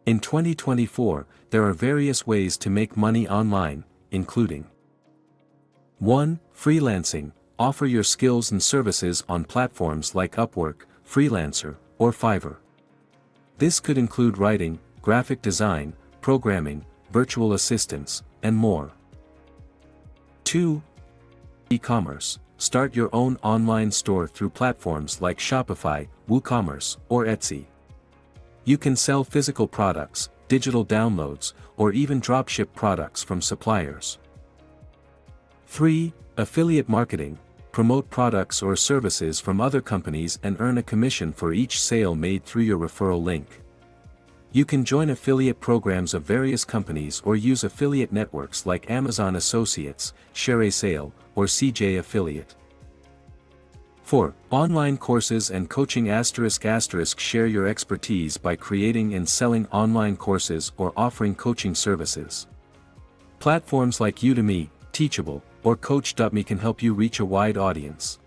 In 2024, there are various ways to make money online, including 1. Freelancing. Offer your skills and services on platforms like Upwork, Freelancer, or Fiverr. This could include writing, graphic design, programming, virtual assistants, and more. 2. E-commerce. Start your own online store through platforms like Shopify, WooCommerce, or Etsy. You can sell physical products, digital downloads, or even dropship products from suppliers. 3. Affiliate marketing. Promote products or services from other companies and earn a commission for each sale made through your referral link. You can join affiliate programs of various companies or use affiliate networks like Amazon Associates, ShareASale, or CJ Affiliate. 4. Online courses and coaching ***. Share your expertise by creating and selling online courses or offering coaching services. Platforms like Udemy, Teachable, or Coach.me can help you reach a wide audience.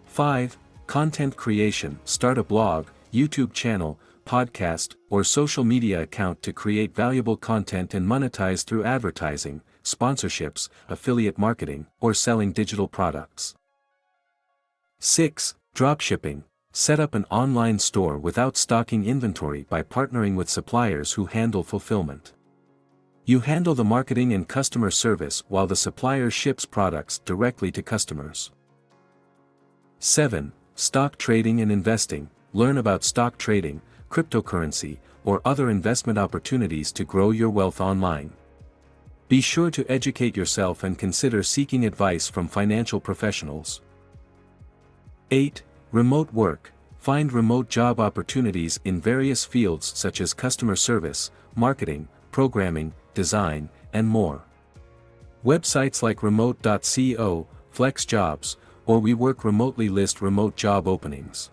5. Content creation. Start a blog, YouTube channel, podcast, or social media account to create valuable content and monetize through advertising, sponsorships, affiliate marketing, or selling digital products. 6. Dropshipping. Set up an online store without stocking inventory by partnering with suppliers who handle fulfillment. You handle the marketing and customer service while the supplier ships products directly to customers. 7. Stock trading and investing. Learn about stock trading, cryptocurrency, or other investment opportunities to grow your wealth online. Be sure to educate yourself and consider seeking advice from financial professionals. 8. Remote work. Find remote job opportunities in various fields such as customer service, marketing, programming, design, and more. Websites like remote.co, FlexJobs, or We Work Remotely list remote job openings.